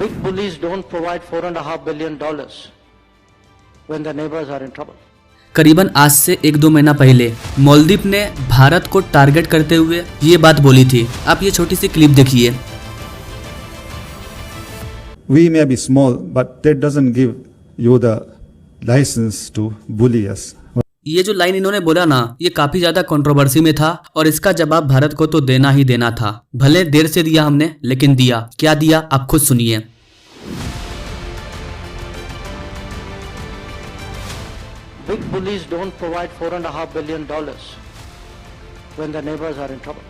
Big bullies don't provide $4.5 billion when their neighbors are in trouble. करीबन आज से 1-2 महीना पहले मालदीव ने भारत को टारगेट करते हुए ये बात बोली थी। आप ये छोटी सी क्लिप देखिए। We may be small, but that doesn't give you the license to bully us. ये जो लाइन इन्होंने बोला ना, ये काफी ज्यादा कंट्रोवर्सी में था और इसका जवाब भारत को तो देना ही देना था। भले देर से दिया हमने, लेकिन दिया। क्या दिया आप खुद सुनिए। Big bullies don't provide $4.5 billion when their neighbors are in trouble.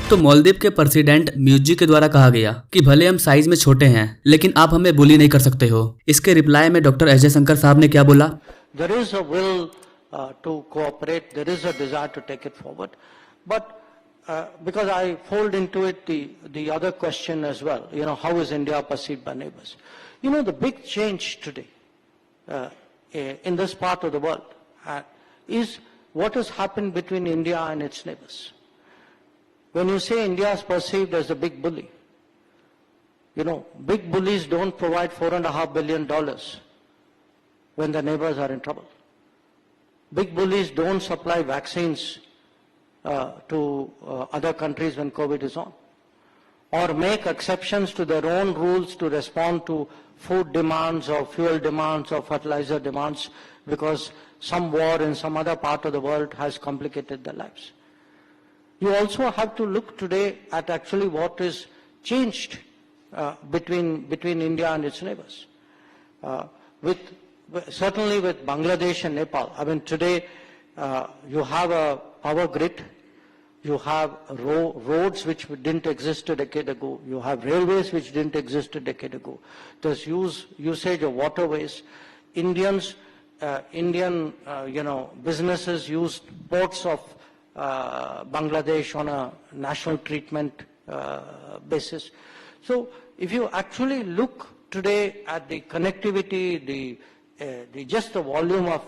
तो मालदीव के प्रेसिडेंट म्यूजी के द्वारा कहा गया कि भले हम साइज में छोटे हैं, लेकिन आप हमें बुली नहीं कर सकते हो। इसके रिप्लाई में डॉक्टर एस जयशंकर साहब ने क्या बोला? There is a will to cooperate, there is a desire to take it forward, but because I fold into it the other question as well, how is India perceived by neighbors? The big change today in this part of the world is what has happened between India and its neighbors. When you say India is perceived as the big bully, big bullies don't provide $4.5 billion when their neighbors are in trouble. Big bullies don't supply vaccines to other countries when COVID is on, or make exceptions to their own rules to respond to food demands or fuel demands or fertilizer demands because some war in some other part of the world has complicated their lives. You also have to look today at actually what is changed between India and its neighbors. Certainly with Bangladesh and Nepal. I mean, today you have a power grid, you have roads which didn't exist a decade ago, you have railways which didn't exist a decade ago. There's usage of waterways. Indian businesses use ports of Bangladesh on a national treatment basis. So if you actually look today at the connectivity, just the volume of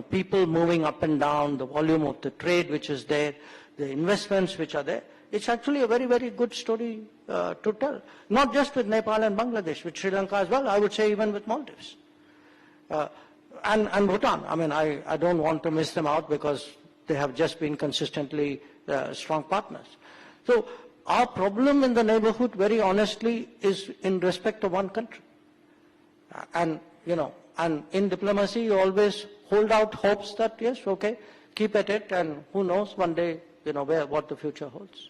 people moving up and down, the volume of the trade which is there, the investments which are there, it's actually a very, very good story to tell. Not just with Nepal and Bangladesh, with Sri Lanka as well, I would say even with Maldives. And Bhutan. I mean, I don't want to miss them out because they have just been consistently strong partners. So our problem in the neighborhood, very honestly, is in respect of one country. And in diplomacy, you always hold out hopes that, yes, okay, keep at it, and who knows one day, what the future holds.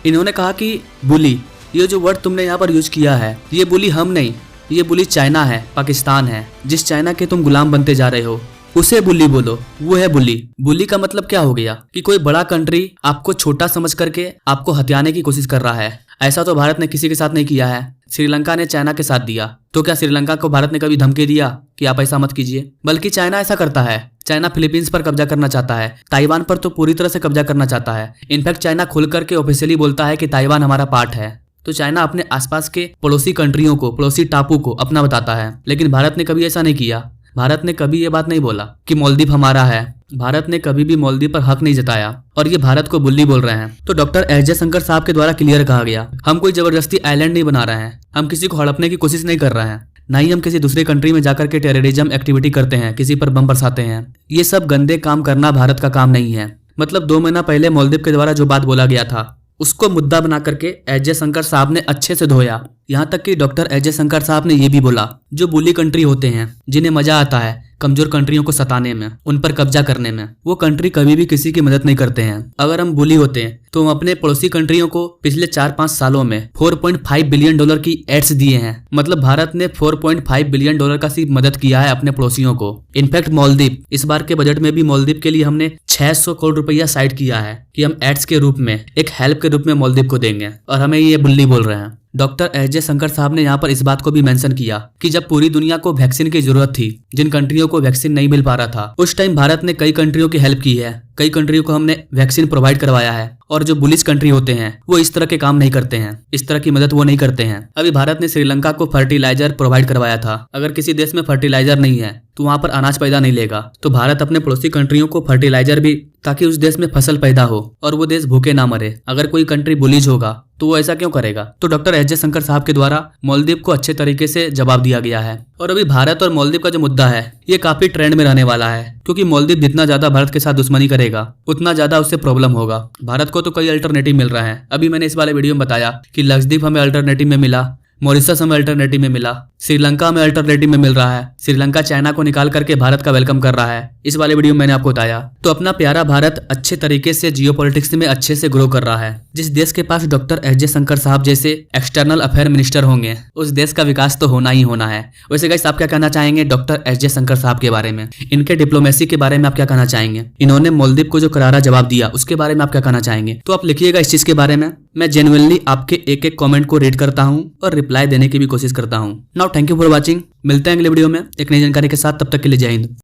इन्होंने कहा कि बुली, ये जो word तुमने यहाँ पर use किया है, ये बुली हम नहीं, ये बुली चाइना है, पाकिस्तान है, जिस चाइना के तुम गुलाम बनते जा रहे हो, उसे बुली बोलो, वो है बुली। बुली का मतलब क्या हो गया कि कोई बड़ा कंट्री आपको छोटा समझ करके आपको हथियाने की कोशिश कर रहा है। ऐसा तो भारत ने किसी के साथ नहीं किया है। श्रीलंका ने चाइना के साथ दिया, तो क्या श्रीलंका को भारत ने कभी धमकी दिया कि आप ऐसा मत कीजिए? बल्कि चाइना ऐसा करता है। चाइना फिलीपींस पर कब्जा करना चाहता है, ताइवान पर तो पूरी तरह से कब्जा करना चाहता है। इनफैक्ट चाइना खुल करके ऑफिशियली बोलता है कि ताइवान हमारा पार्ट है। तो चाइना अपने आसपास के पड़ोसी कंट्रियों को, पड़ोसी टापू को अपना बताता है, लेकिन भारत ने कभी ऐसा नहीं किया। भारत ने कभी ये बात नहीं बोला कि मालदीव हमारा है। भारत ने कभी भी मालदीव पर हक नहीं जताया और ये भारत को बुल्ली बोल रहे हैं। तो डॉक्टर एस जयशंकर साहब के द्वारा क्लियर कहा गया, हम कोई जबरदस्ती आइलैंड नहीं बना रहे हैं, हम किसी को हड़पने की कोशिश नहीं कर रहे हैं, ना ही हम किसी दूसरे कंट्री में जाकर के टेररिज्म एक्टिविटी करते हैं, किसी पर बम बरसाते हैं। ये सब गंदे काम करना भारत का काम नहीं है। मतलब 2 महीना पहले मालदीव के द्वारा जो बात बोला गया था, उसको मुद्दा बना करके एस जयशंकर साहब ने अच्छे से धोया। यहाँ तक कि डॉक्टर एस जयशंकर साहब ने ये भी बोला, जो बुली कंट्री होते हैं, जिन्हें मजा आता है कमजोर कंट्रियों को सताने में, उन पर कब्जा करने में, वो कंट्री कभी भी किसी की मदद नहीं करते हैं। अगर हम बुली होते हैं तो हम अपने पड़ोसी कंट्रियों को पिछले 4-5 सालों में $4.5 बिलियन की एड्स दिए हैं। मतलब भारत ने $4.5 बिलियन का सिर्फ मदद किया है अपने पड़ोसियों को। इनफैक्ट मालदीव, इस बार के बजट में भी मालदीव के लिए हमने 600 करोड़ रुपया साइड किया है कि हम एड्स के रूप में, एक हेल्प के रूप में मालदीव को देंगे, और हमें ये बुल्ली बोल रहे हैं। डॉक्टर एस जयशंकर साहब ने यहाँ पर इस बात को भी मेंशन किया कि जब पूरी दुनिया को वैक्सीन की जरूरत थी, जिन कंट्रियों को वैक्सीन नहीं मिल पा रहा था, उस टाइम भारत ने कई कंट्रियों की हेल्प की है। कई कंट्रियों को हमने वैक्सीन प्रोवाइड करवाया है, और जो बुलिश कंट्री होते हैं वो इस तरह के काम नहीं करते हैं, इस तरह की मदद वो नहीं करते हैं। अभी भारत ने श्रीलंका को फर्टिलाइजर प्रोवाइड करवाया था। अगर किसी देश में फर्टिलाइजर नहीं है तो वहां पर अनाज पैदा नहीं लेगा, तो भारत अपने पड़ोसी कंट्रियों को फर्टिलाइजर भी, ताकि उस देश में फसल पैदा हो और वो देश भूखे ना मरे। अगर कोई कंट्री बुलिज होगा तो वो ऐसा क्यों करेगा? तो डॉक्टर एस जयशंकर साहब के द्वारा मालदीव को अच्छे तरीके से जवाब दिया गया है। और अभी भारत और मालदीव का जो मुद्दा है ये काफी ट्रेंड में रहने वाला है, क्योंकि मालदीव जितना ज्यादा भारत के साथ दुश्मनी करेगा उतना ज्यादा उससे प्रॉब्लम होगा। भारत को तो कई अल्टरनेटिव मिल रहा है। अभी मैंने इस वाले वीडियो में बताया कि लक्षद्वीप हमें अल्टरनेटिव में मिला, मॉरिशस हमें अल्टरनेटिव में मिला, श्रीलंका में अल्टरनेटिव में मिल रहा है। श्रीलंका चाइना को निकाल करके भारत का वेलकम कर रहा है। इस वाले वीडियो में मैंने आपको बताया। तो अपना प्यारा भारत अच्छे तरीके से जियोपॉलिटिक्स में अच्छे से ग्रो कर रहा है। जिस देश के पास डॉक्टर एस जयशंकर साहब जैसे एक्सटर्नल अफेयर मिनिस्टर होंगे उस देश का विकास तो होना ही होना है। वैसे गाइस आप क्या कहना चाहेंगे डॉक्टर एस जयशंकर साहब के बारे में? इनके डिप्लोमेसी के बारे में आप क्या कहना चाहेंगे? इन्होंने मालदीव को जो करारा जवाब दिया उसके बारे में आप क्या कहना चाहेंगे? तो आप लिखिएगा इस चीज के बारे में। मैं जेन्युइनली आपके एक एक कमेंट को रीड करता हूँ और रिप्लाई देने की भी कोशिश करता हूँ। Now thank you for watching. मिलते हैं अगले वीडियो में एक नई जानकारी के साथ। तब तक के लिए जय हिंद।